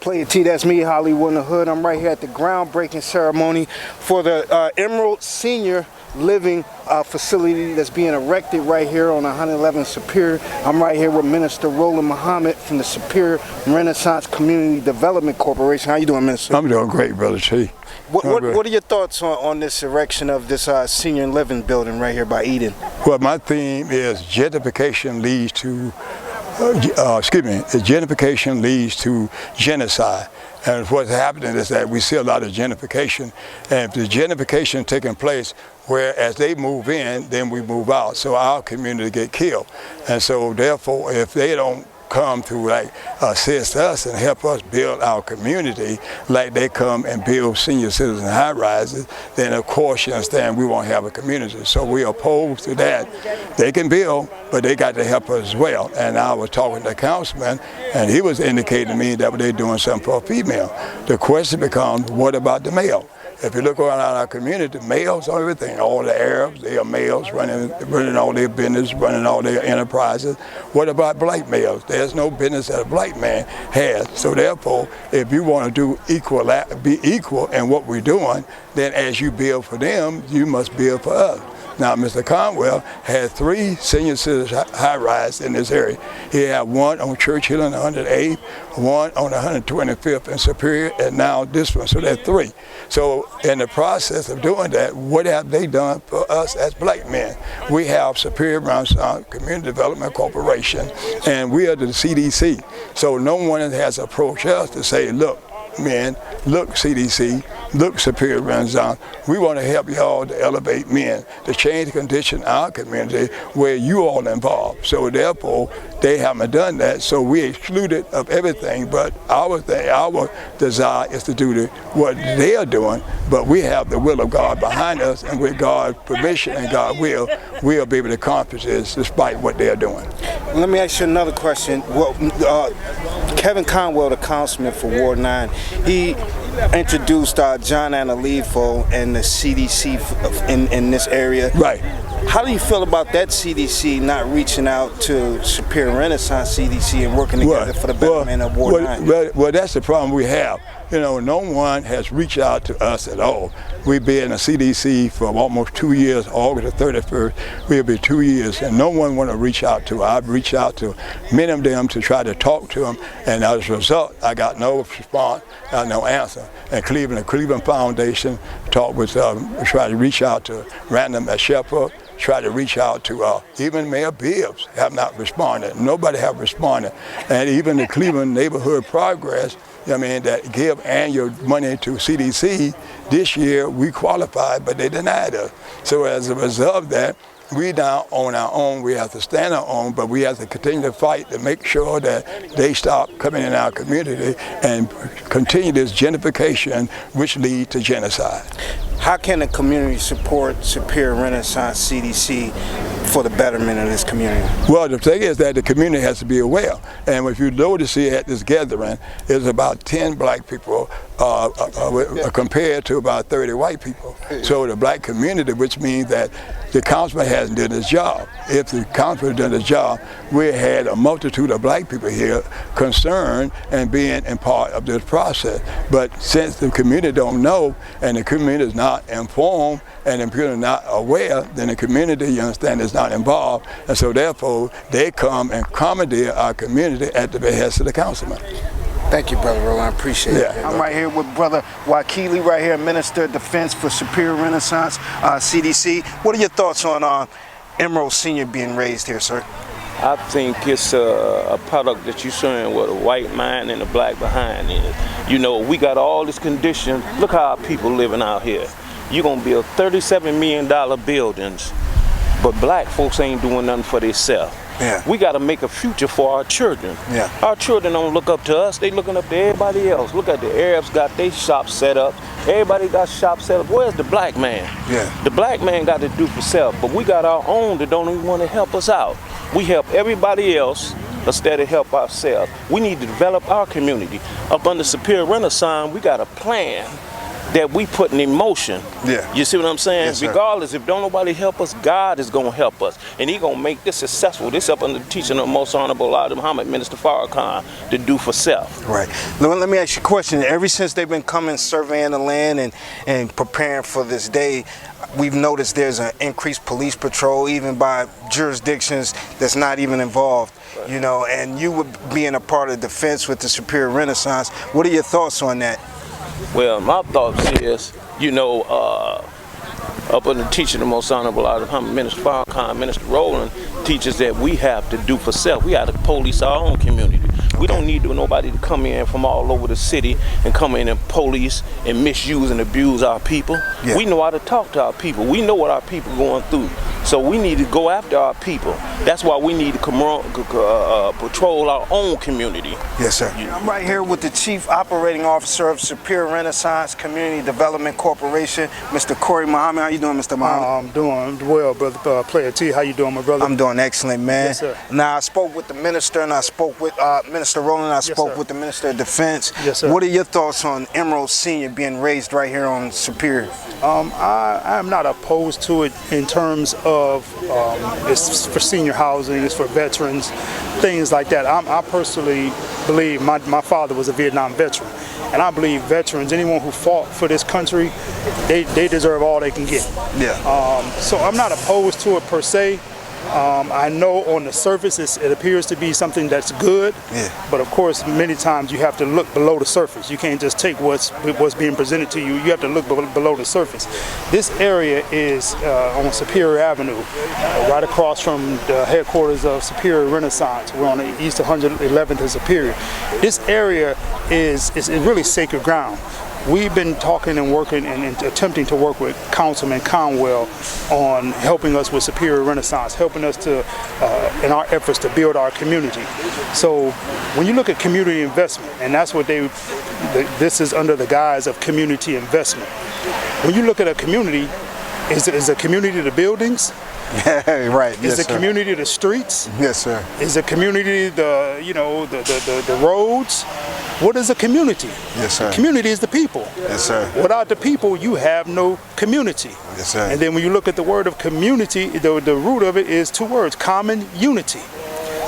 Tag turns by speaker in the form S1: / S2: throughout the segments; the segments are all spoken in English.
S1: Player T, that's me, Hollywood in the Hood. I'm right here at the groundbreaking ceremony for the Emerald Senior Living facility that's being erected right here on 111 Superior. I'm right here with Minister Roland Muhammad from the Superior Renaissance Community Development Corporation. How you doing, Minister?
S2: I'm doing great, Brother T.
S1: What are your thoughts on this erection of this senior living building right here by Eden?
S2: Well, my theme is gentrification leads to gentrification leads to genocide. And what's happening is that we see a lot of gentrification, and if the gentrification taking place, where as they move in, then we move out, so our community get killed. And so therefore, if they don't come to like assist us and help us build our community like they come and build senior citizen high rises, then of course you understand we won't have a community. So we oppose to that. They can build, but they got to help us as well. And I was talking to the councilman, and he was indicating to me that they're doing something for a female. The question becomes, what about the male? If you look around our community, males are everything. All the Arabs, they are males running all their business, running all their enterprises. What about black males? There's no business that a black man has. So therefore, if you want to be equal in what we're doing, then as you build for them, you must build for us. Now, Mr. Conwell had 3 senior citizen high-rise in this area. He had one on Churchill on the 108th, one on the 125th in Superior, and now this one. So that's 3. So in the process of doing that, what have they done for us as black men? We have Superior Renaissance Community Development Corporation, and we are the CDC. So no one has approached us to say, look, men, look CDC, look Superior Renaissance, we want to help y'all to elevate men, to change the condition in our community where you all involved. So therefore, they haven't done that, so we excluded of everything, but our desire is to do what they are doing, but we have the will of God behind us, and with God's permission and God's will, we'll be able to accomplish this despite what they are doing.
S1: Let me ask you another question. Well, Kevin Conwell, the councilman for Ward 9, he introduced John Analifo and the CDC in this area.
S2: Right.
S1: How do you feel about that CDC not reaching out to Superior Renaissance CDC and working together for the betterment of Ward 9?
S2: Well, that's the problem we have. You know, no one has reached out to us at all. We've been in the CDC for almost 2 years. August the 31st, we'll be 2 years, and no one want to reach out to. I've reached out to many of them to try to talk to them, and as a result, I got no response, no answer. And the Cleveland Foundation talked with, tried to reach out to Random at Shepherd, try to reach out to even Mayor Bibbs, have not responded. Nobody have responded. And even the Cleveland Neighborhood Progress, I mean, that give annual money to CDC, this year we qualified, but they denied us. So as a result of that, we now on our own, we have to stand our own, but we have to continue to fight to make sure that they stop coming in our community and continue this gentrification, which leads to genocide.
S1: How can the community support Superior Renaissance CDC for the betterment of this community?
S2: Well, the thing is that the community has to be aware. And if you notice here at this gathering, there's about 10 black people compared to about 30 white people. So the black community, which means that the councilman hasn't done his job. If the councilman had done his job, we had a multitude of black people here concerned and being a part of this process. But since the community don't know, and the community is not informed, and the community is not aware, then the community, you understand, is not involved. And so therefore, they come and commandeer our community at the behest of the councilman.
S1: Thank you, Brother Roland. I appreciate it. I'm right here with Brother Wakili, right here, Minister of Defense for Superior Renaissance CDC. What are your thoughts on Emerald Senior being raised here, sir?
S3: I think it's a product that you're showing with a white mind and a black behind it. You know, we got all this condition. Look how our people living out here. You're going to build $37 million buildings, but black folks ain't doing nothing for themselves.
S1: Yeah.
S3: We got to make a future for our children.
S1: Yeah.
S3: Our children don't look up to us, they looking up to everybody else. Look at the Arabs got their shop set up. Everybody got shop set up. Where's the black man?
S1: Yeah.
S3: The black man got to do for self, but we got our own that don't even want to help us out. We help everybody else instead of help ourselves. We need to develop our community. Up under Superior Renaissance, we got a plan that we put in emotion.
S2: Yeah.
S3: You see what I'm saying?
S2: Yes, sir.
S3: Regardless, if don't nobody help us, God is going to help us. And he going to make this successful. This up under the teaching of Most Honorable Elijah Muhammad, Minister Farrakhan, to do for self.
S1: Right. Let me ask you a question. Ever since they've been coming surveying the land and preparing for this day, we've noticed there's an increased police patrol, even by jurisdictions that's not even involved. You know, and you would being a part of defense with the Superior Renaissance. What are your thoughts on that?
S3: Well, my thoughts is, you know, up under the teaching of Most Honorable Elijah Muhammad, Minister Farrakhan, Minister Rowland teaches that we have to do for self. We have to police our own community. We don't need nobody to come in from all over the city and come in and police and misuse and abuse our people.
S1: Yeah.
S3: We know how to talk to our people. We know what our people are going through. So we need to go after our people. That's why we need to patrol our own community.
S1: Yes, sir. I'm right here with the Chief Operating Officer of Superior Renaissance Community Development Corporation, Mr. Corey Muhammad. How you doing, Mr. Muhammad?
S4: I'm doing well, brother. Player T, how you doing, my brother?
S1: I'm doing excellent, man.
S4: Yes, sir.
S1: Now, I spoke with the minister, and I spoke with Minister Rowland. I spoke
S4: sir.
S1: with the Minister of Defense.
S4: Yes, sir.
S1: What are your thoughts on Emerald Senior being raised right here on Superior?
S4: I'm not opposed to it in terms of it's for senior housing, it's for veterans, things like that. I personally believe my father was a Vietnam veteran, and I believe veterans, anyone who fought for this country, they deserve all they can get.
S1: Yeah.
S4: So I'm not opposed to it per se. I know on the surface it appears to be something that's good, but of course many times you have to look below the surface. You can't just take what's being presented to you. You have to look below the surface. This area is on Superior Avenue, right across from the headquarters of Superior Renaissance. We're on the East 111th and Superior. This area is really sacred ground. We've been talking and working and attempting to work with Councilman Conwell on helping us with Superior Renaissance, helping us to in our efforts to build our community. So when you look at community investment, and that's what this is under the guise of community investment. When you look at a community, is a community the buildings?
S1: Right.
S4: Is the community the streets?
S1: Yes, sir.
S4: Is the community the roads? What is a community?
S1: Yes, sir.
S4: Community is the people.
S1: Yes, sir.
S4: Without the people, you have no community.
S1: Yes, sir.
S4: And then when you look at the word of community, the root of it is two words: common unity.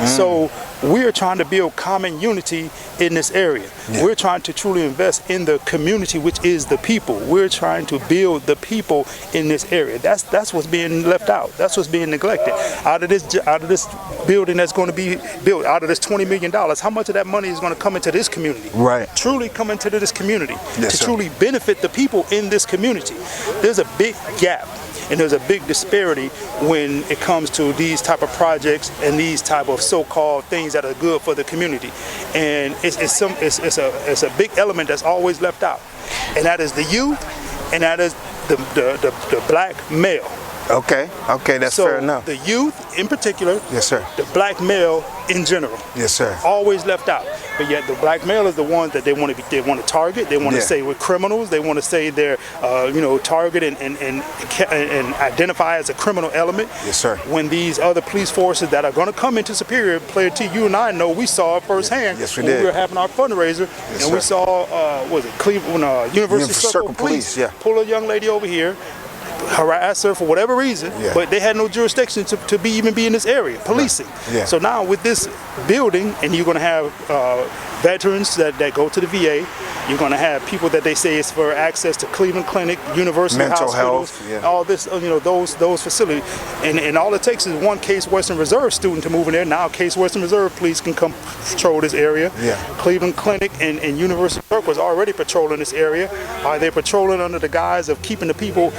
S4: So we're trying to build common unity in this area. Yeah. We're trying to truly invest in the community, which is the people. We're trying to build the people in this area. That's what's being left out. That's what's being neglected. Out of this building that's going to be built, out of this $20 million, how much of that money is going to come into this community?
S1: Right.
S4: Truly come into this community,
S1: yes,
S4: to
S1: sir.
S4: truly benefit the people in this community. There's a big gap. And there's a big disparity when it comes to these type of projects and these type of so-called things that are good for the community. And it's a big element that's always left out, and that is the youth, and that is the black male.
S1: Okay, that's fair enough.
S4: The youth in particular,
S1: yes, sir.
S4: The black male in general,
S1: yes, sir.
S4: Always left out. But yet the black male is the one that they want to target. They want to say we're criminals. They want to say they're target and identify as a criminal element.
S1: Yes, sir.
S4: When these other police forces that are going to come into Superior, Player T, you and I know, we saw it firsthand.
S1: Yes, we
S4: when
S1: did.
S4: We were having our fundraiser,
S1: yes,
S4: and
S1: sir.
S4: we saw Cleveland University Circle Police pull a young lady over here, harass her for whatever reason, but they had no jurisdiction to even be in this area, policing.
S1: Right. Yeah.
S4: So now with this building, and you're going to have veterans that go to the VA, you're going to have people that they say is for access to Cleveland Clinic, University
S1: mental
S4: hospitals,
S1: health,
S4: all this, those facilities, and all it takes is one Case Western Reserve student to move in there. Now Case Western Reserve police can come patrol this area.
S1: Yeah.
S4: Cleveland Clinic and University Circle is already patrolling this area. Are they patrolling under the guise of keeping the people,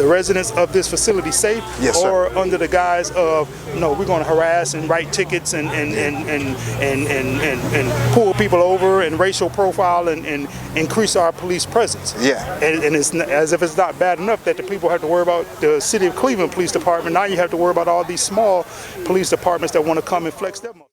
S4: the residents of this facility safe,
S1: yes,
S4: or
S1: sir.
S4: under the guise of no, we're going to harass and write tickets and pull people over and racial profile and increase our police presence?
S1: Yeah.
S4: And it's as if it's not bad enough that the people have to worry about the City of Cleveland Police Department. Now you have to worry about all these small police departments that want to come and flex their muscle.